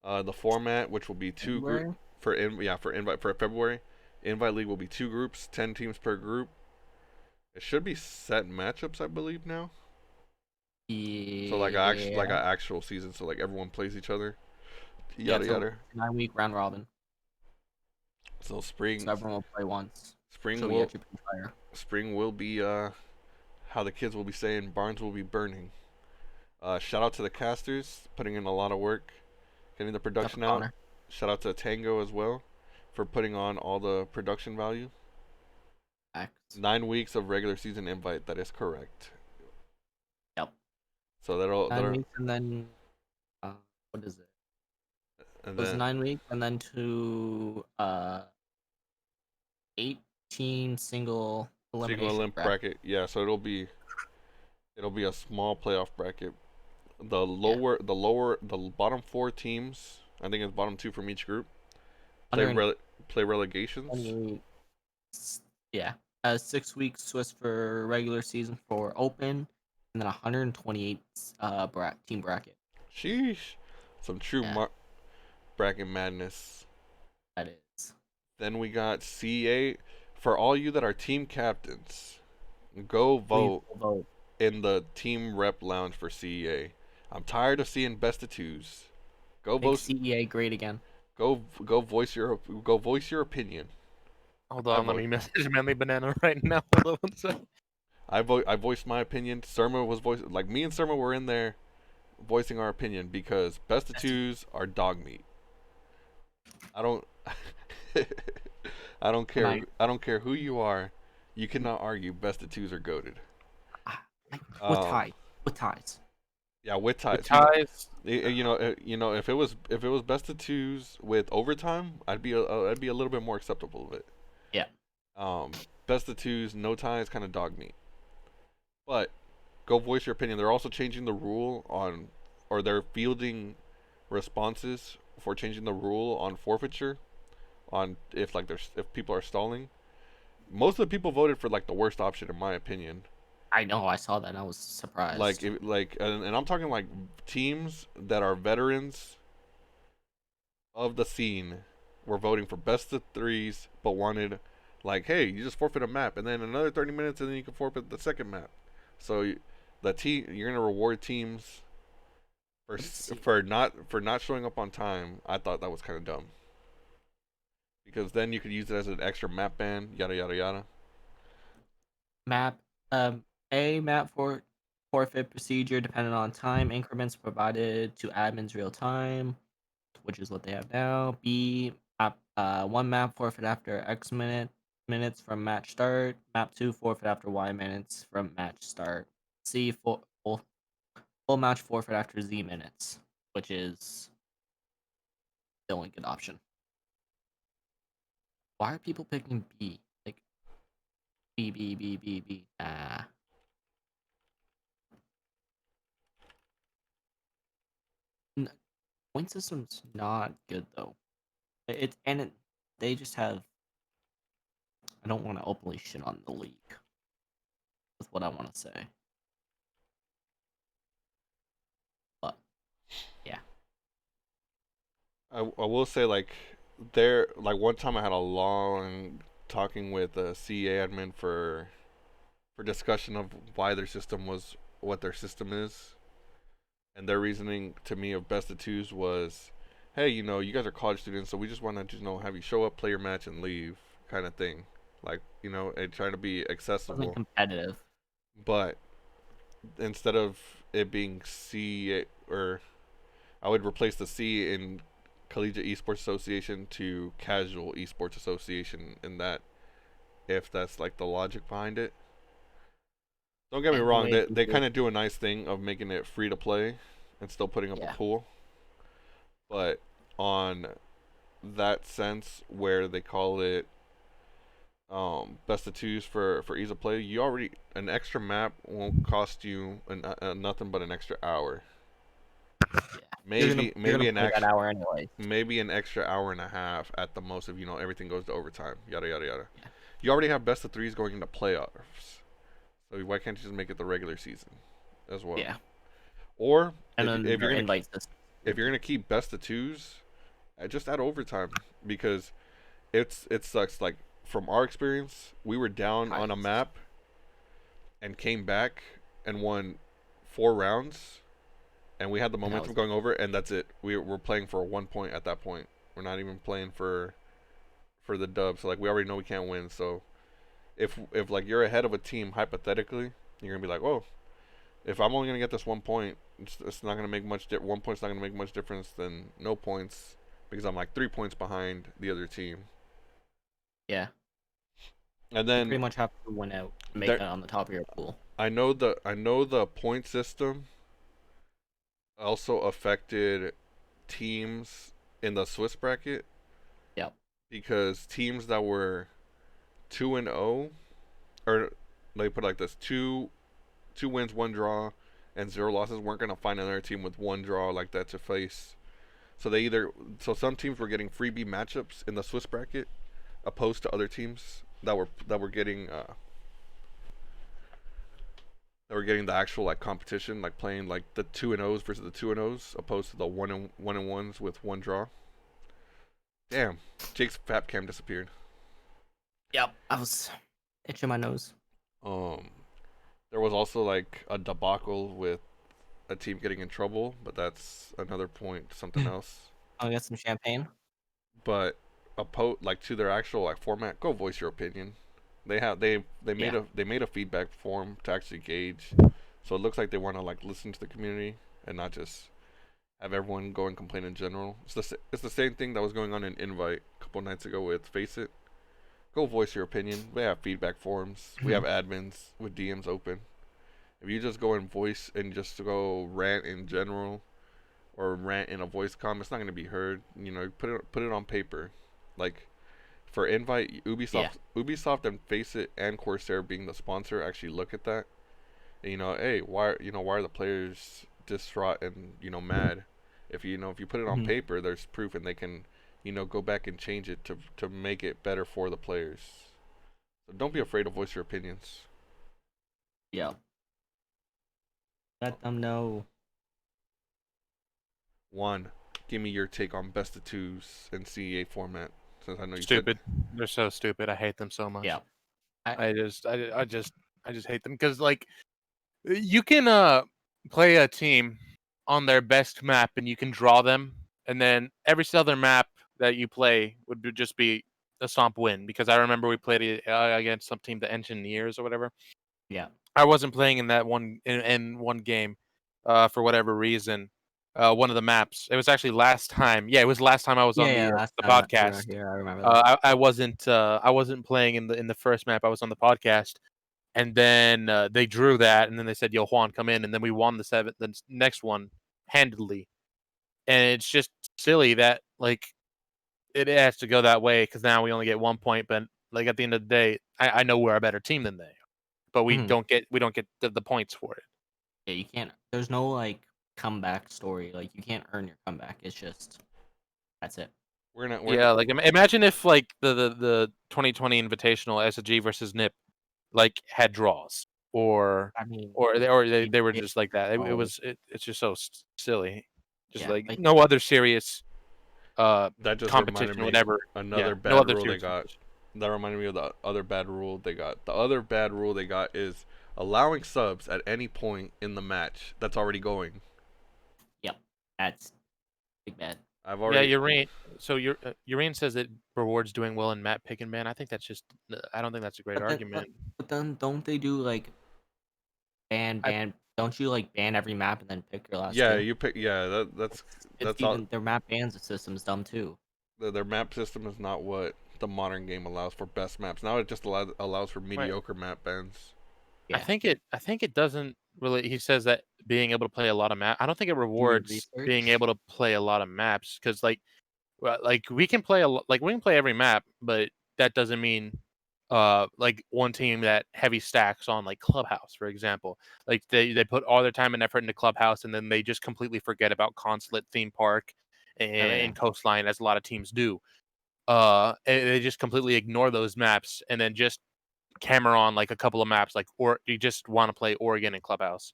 The format, which will be two groups for invite for February. Invite League will be 2 groups, 10 teams per group. It should be set matchups, I believe now. Yeah. So like an actual season, so like everyone plays each other. Yada. 9-week round robin. So spring. So everyone will play once. Spring will be how the kids will be saying barns will be burning. Shout out to the casters putting in a lot of work, getting the production out. Shout out to Tango as well for putting on all the production value. 9 weeks of regular season invite. That is correct. Yep. So that'll 9 weeks and then what is it? It was 9 weeks and then to 18 single elimination bracket. Yeah, so it'll be a small playoff bracket. The bottom 4 teams, I think it's bottom 2 from each group, play relegations. Yeah. 6 weeks Swiss for regular season for open, and then 128 team bracket. Sheesh. Some true bracket madness. That is. Then we got CA. For all you that are team captains, go vote in the team rep lounge for CEA. I'm tired of seeing best of 2s. Go vote. CEA great again. Go voice your opinion. Hold on, let me message Manly Banana right now. I voiced my opinion. Surma was like me and Surma were in there voicing our opinion because best of 2s are dog meat. I don't care. I don't care who you are. You cannot argue best of 2s are goated. With ties. Yeah, with ties. You know, if it was best of 2s with overtime, I'd be a little bit more acceptable of it. Yeah. Best of 2s, no ties, kind of dog meat. But go voice your opinion. They're also changing the rule or they're fielding responses for changing the rule on forfeiture, on if people are stalling. Most of the people voted for like the worst option, in my opinion. I know, I saw that and I was surprised. And I'm talking like teams that are veterans of the scene were voting for best of 3s, but wanted like, hey, you just forfeit a map, and then another 30 minutes, and then you can forfeit the second map. So you're gonna reward teams for not showing up on time. I thought that was kind of dumb because then you could use it as an extra map ban. Yada yada yada. Map for forfeit procedure dependent on time increments provided to admins real time, which is what they have now. B, one map forfeit after X minutes from match start. Map 2 forfeit after Y minutes from match start. C, full match forfeit after Z minutes, which is the only good option. Why are people picking B? Like B. Point system's not good though. They just have. I don't want to openly shit on the league. That's what I want to say. But yeah, I will say like one time I had a long talking with a CEA admin for discussion of why their system was what their system is. And their reasoning to me of best of 2s was, hey, you guys are college students, so we just want to have you show up, play your match, and leave, kind of thing. like and trying to be It wasn't accessible. competitive. But instead of it being C, or I would replace the C in Collegiate Esports Association to Casual Esports Association, in that, if that's like the logic behind it. Don't get me And the wrong, way they people, kind of do a nice thing of making it free to play and still putting up a yeah, pool. But on that sense where they call it best of twos for ease of play, you already, an extra map won't cost you nothing but an extra hour. yeah. Maybe You're gonna maybe an play that extra hour anyway. maybe an extra hour and a half at the most if everything goes to overtime. Yada yada yada. Yeah. You already have best of threes going into playoffs, so why can't you just make it the regular season as well? Yeah. Or And then if their you're gonna invite system. if you're gonna keep best of twos, just add overtime, because it sucks. Like, from our experience, we were down on a map and came back and won 4 rounds, and we had the momentum going over, and that's it. We're playing for 1 point at that point. We're not even playing for the dub. So like, we already know we can't win. So if like you're ahead of a team, hypothetically, you're gonna be like, oh, if I'm only gonna get this 1 point, it's not gonna make much. 1 point's not gonna make much difference than no points, because I'm like 3 points behind the other team. Yeah. And then you pretty much have to win out to make it on the top of your pool. I know the point system also affected teams in the Swiss bracket. Yep. Because teams that were 2-0, or let me put it like this: two wins, 1 draw, and 0 losses, weren't gonna find another team with 1 draw like that to face. So some teams were getting freebie matchups in the Swiss bracket, opposed to other teams that were getting the actual like competition, like playing like the 2-0s versus the 2-0s, opposed to the 1-1s with 1 draw. Damn, Jake's fap cam disappeared. Yep. I was itching my nose. There was also like a debacle with a team getting in trouble, but that's another point, something else. I'll get some champagne. But like, to their actual like format, go voice your opinion. They made a feedback form to actually gauge. So it looks like they want to like listen to the community and not just have everyone go and complain in general. It's the same thing that was going on in Invite a couple nights ago with Face It. Go voice your opinion. We have feedback forms. We have admins with DMs open. If you just go and voice and just go rant in general, or rant in a voice comment, it's not going to be heard. Put it on paper. Like, for Invite, Ubisoft and Face It and Corsair being the sponsor actually look at that. And, hey, why are the players distraught and mad? If you put it on paper, there's proof, and they can go back and change it to make it better for the players. So don't be afraid to voice your opinions. Yeah. Let them know. Juan, give me your take on best of twos and CEA format, since I know you stupid. They're so stupid. I hate them so much. Yeah. I just hate them, because like, you can play a team on their best map and you can draw them, and then every other map that you play would just be a stomp win. Because I remember we played against some team, the Engineers or whatever. Yeah. I wasn't playing in that one in one game for whatever reason. One of the maps. It was actually last time. Yeah, it was last time I was on the podcast. Yeah, I remember that. I wasn't playing in the first map. I was on the podcast, and then they drew that, and then they said, "Yo, Juan, come in," and then we won the next one handedly. And it's just silly that like it has to go that way, because now we only get 1 point. But like, at the end of the day, I know we're a better team than they are, but we don't get the points for it. Yeah, you can't. There's no like comeback story. Like, you can't earn your comeback. It's just that's it. Like, imagine if like the 2020 Invitational SG versus NIP like had draws, or I mean, they were just like that. It's just so silly. Just like no other serious that just competition, whatever. Another bad rule they got. That reminded me of the other bad rule they got. The other bad rule they got is allowing subs at any point in the match that's already going. Yep, that's big bad. I've already. Yeah, Urine. So Urine says that rewards doing well in map pick and ban. I think that's just. I don't think that's a great argument. But then don't they do like ban? Don't you like ban every map and then pick your last Yeah, two? you pick. Yeah, It's that's all. even their map bans system's dumb too. Their map system is not what the modern game allows for best maps. Now it just allows for mediocre map bans. I Yeah. think it doesn't really. He says that being able to play a lot of map. I don't think it Do your rewards being research. able to play a lot of maps because like we can play we can play every map, but that doesn't mean like one team that heavy stacks on like Clubhouse, for example. Like they put all their time and effort into Clubhouse and then they just completely forget about Consulate, Theme Park, and Coastline, as a lot of teams do. And they just completely ignore those maps and then just camera on like a couple of maps, like, or you just want to play Oregon and Clubhouse.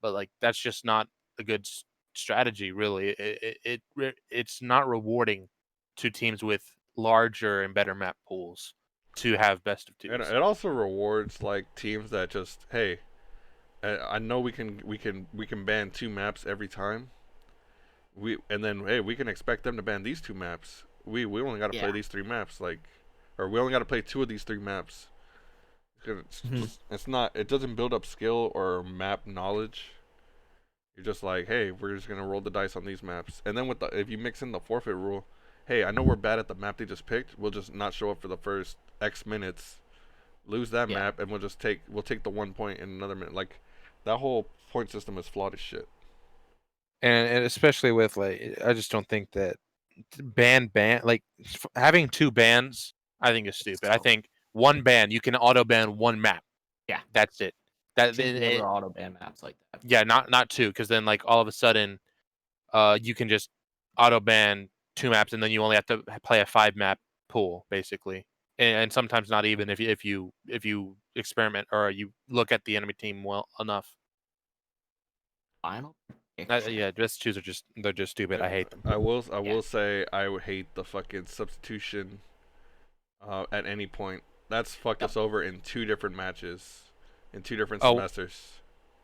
But like that's just not a good strategy, really. It's not rewarding to teams with larger and better map pools to have best of And twos. it also rewards like teams that just, hey, I know we can ban 2 maps every time. And then, hey, we can expect them to ban these 2 maps. We only got to play these 3 maps, like, or we only got to play 2 of these 3 maps. It's not. It doesn't build up skill or map knowledge. You're just like, hey, we're just gonna roll the dice on these maps. And then if you mix in the forfeit rule, hey, I know we're bad at the map they just picked. We'll just not show up for the first X minutes, lose that map, and we'll take the 1 point in another minute. Like, that whole point system is flawed as shit. And especially with like, I just don't think that ban like having 2 bans, I think is stupid. I think one ban you can auto ban one map. Yeah, that's it. That shouldn't be able to auto ban maps like that. Yeah, not 2, because then like all of a sudden, you can just auto ban 2 maps, and then you only have to play a 5 map pool basically, and sometimes not even if you experiment or you look at the enemy team well enough. Final. Yeah, best twos are they're just stupid. I hate them. I will say I would hate the fucking substitution at any point. That's fucked us over in 2 different matches, in 2 different semesters.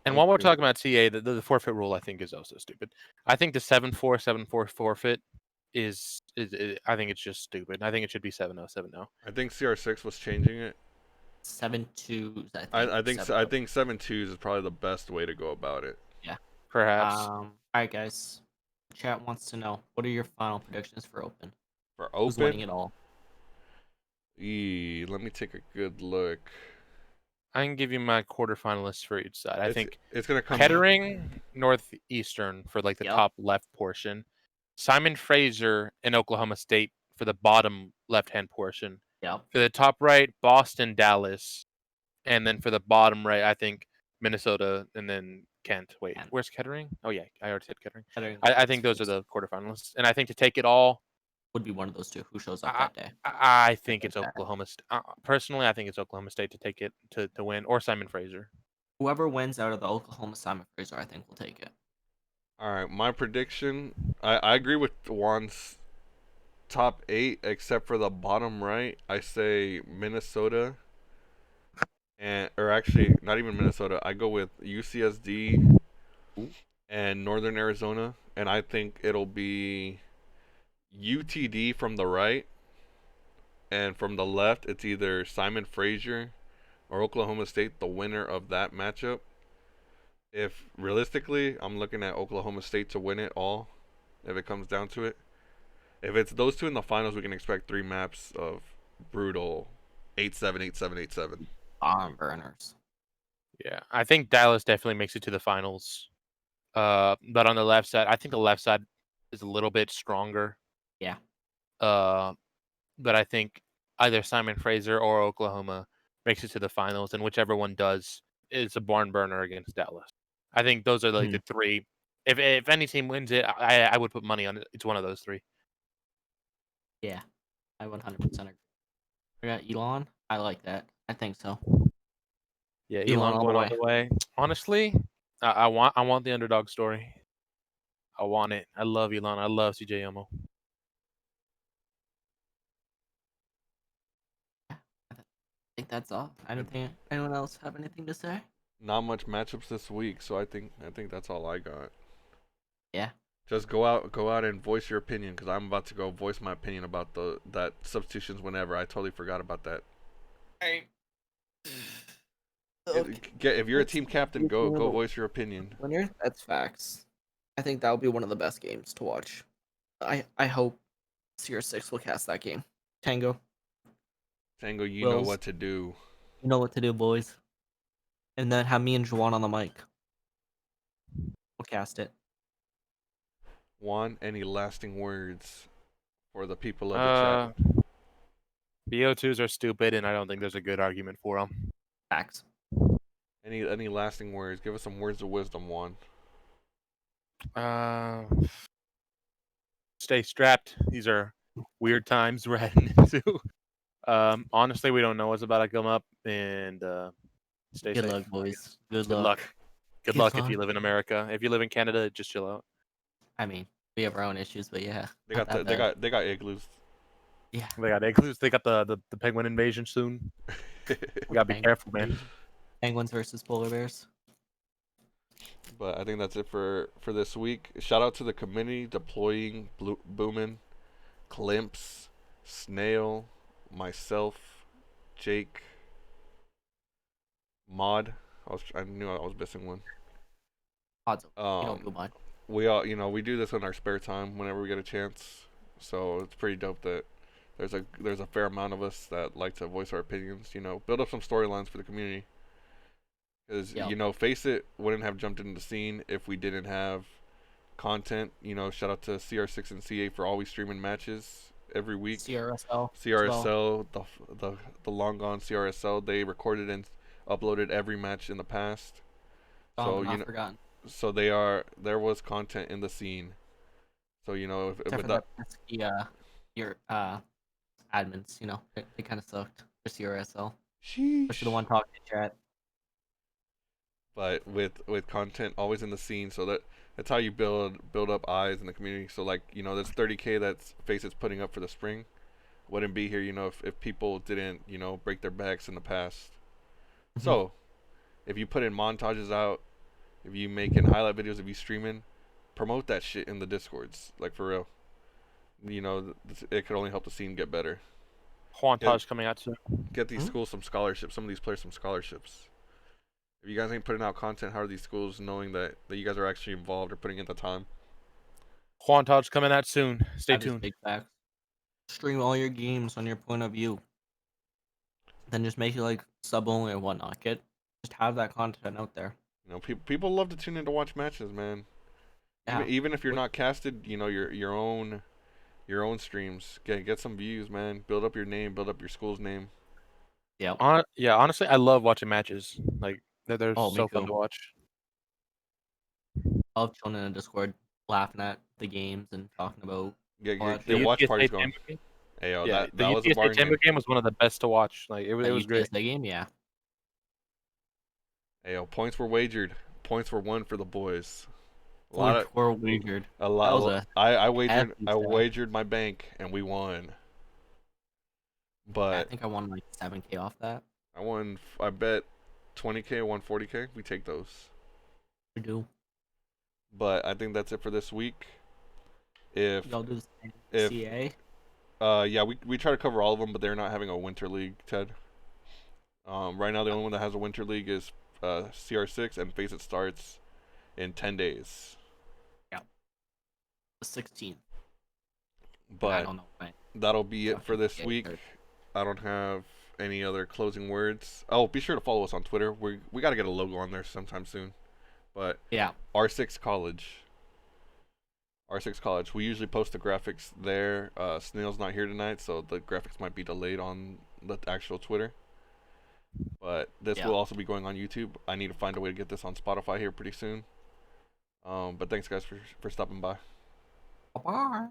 And while we're talking about TA, the forfeit rule I think is also stupid. I think the 7-4 forfeit is I think it's just stupid. I think it should be 7-0 7-0. I think CR6 was changing it. 7-2s. I think 7-2s is probably the best way to go about it. Yeah, perhaps. All right, guys. Chat wants to know, what are your final predictions for Open? For Open, who's winning it all? Let me take a good look. I can give you my quarterfinalists for each side. I think it's gonna come Kettering, Northeastern for like the top left portion, Simon Fraser and Oklahoma State for the bottom left-hand portion. Yep. For the top right, Boston, Dallas, and then for the bottom right, I think Minnesota and then Kent. Wait, where's Kettering? Oh yeah, I already said Kettering. I think those are the quarterfinalists, and I think to take it all would be one of those two. Who shows up that day? I think it's Oklahoma. Personally, I think it's Oklahoma State to take it to win, or Simon Fraser. Whoever wins out of the Oklahoma Simon Fraser, I think will take it. All right, my prediction. I agree with Juan's top 8, except for the bottom right. I say Minnesota, or actually not even Minnesota. I go with UCSD and Northern Arizona, and I think it'll be UTD from the right, and from the left, it's either Simon Fraser or Oklahoma State, the winner of that matchup. If realistically, I'm looking at Oklahoma State to win it all, if it comes down to it. If it's those two in the finals, we can expect 3 maps of brutal 8-7, 8-7, 8-7. Barn burners. Yeah, I think Dallas definitely makes it to the finals. But on the left side, I think the left side is a little bit stronger. Yeah. But I think either Simon Fraser or Oklahoma makes it to the finals, and whichever one does is a barn burner against Dallas. I think those are like the 3. If any team wins it, I would put money on it. It's one of those 3. Yeah, I 100% agree. We got Elon. I like that. I think so. Yeah, Elon going all the way. Honestly, I want the underdog story. I want it. I love Elon. I love CJ Yomo. I think that's all. Anyone else have anything to say? Not much matchups this week, so I think that's all I got. Yeah. Just go out and voice your opinion, because I'm about to go voice my opinion about that substitutions whenever. I totally forgot about that. If you're a team captain, go voice your opinion. Winner, that's facts. I think that will be one of the best games to watch. I hope CR6 will cast that game. Tango, you know Wills, what to do. you know what to do, boys. And then have me and Juan on the mic. We'll cast it. Juan, any lasting words for the people of the chat? BO2s are stupid, and I don't think there's a good argument for them. Facts. Any lasting words? Give us some words of wisdom, Juan. Stay strapped. These are weird times we're heading into. Honestly, we don't know what's about to come up, and stay safe. Good luck, boys. Good luck. luck. Good luck if you live in America. If you live in Canada, just chill out. I mean, we have our own issues, but yeah. They got igloos. Yeah. They got igloos. They got the penguin invasion soon. We gotta be careful, man. Penguins versus polar bears. But I think that's it for this week. Shout out to the community deploying Boomin, Klimpse, Snail, myself, Jake, Mod. I knew I was missing one. Odds. You don't do much. We all, we do this in our spare time whenever we get a chance. So it's pretty dope that there's a fair amount of us that like to voice our opinions. Build up some storylines for the community. Because Face It wouldn't have jumped into the scene if we didn't have content. Shout out to CR6 and CA for always streaming matches every week. CRSL, the long gone CRSL. They recorded and uploaded every match in the past. Forgotten. So there was content in the scene. So if with that, your admins, they kind of sucked for CRSL. Sheesh. Especially the one talking to chat. But with content always in the scene, so that's how you build up eyes in the community. So there's 30K that's Faceit's putting up for the spring. Wouldn't be here, if people didn't, break their backs in the past. Mm-hmm. So if you put in montages out, if you making highlight videos, if you streaming, promote that shit in the Discords, like for real. It could only help the scene get better. Juantage coming out soon. Get these schools some scholarships. Some of these players some scholarships. If you guys ain't putting out content, how are these schools knowing that you guys are actually involved or putting in the time? Juantage coming out soon. Stay tuned. Big facts. Stream all your games on your point of view. Then just make it like sub only and whatnot. Just have that content out there. People love to tune in to watch matches, man. Yeah. Even if you're not casted, your own streams. Get some views, man. Build up your name. Build up your school's name. Yeah. Honestly, I love watching matches. Like they're so fun to watch. I love chilling in a Discord, laughing at the games and talking about. The watch party's going. Hey, that was a bar game was one of the best to watch. Like it was great. The game, yeah. Hey, points were wagered. Points were won for the boys. Were wagered. A lot. I wagered my bank and we won. But I think I won like 7K off that. I bet 20K, won 40K. We take those. We do. But I think that's it for this week. If y'all do the CA. Yeah, we try to cover all of them, but they're not having a winter league, Ted. Right now the only one that has a winter league is CR6, and Face It starts in 10 days. Yeah. The 16th. But I don't know when. That'll be it for this week. I don't have any other closing words. Oh, be sure to follow us on Twitter. We got to get a logo on there sometime soon. But yeah, R6 College. We usually post the graphics there. Snail's not here tonight, so the graphics might be delayed on the actual Twitter. But this will also be going on YouTube. I need to find a way to get this on Spotify here pretty soon. But thanks guys for stopping by. Bye.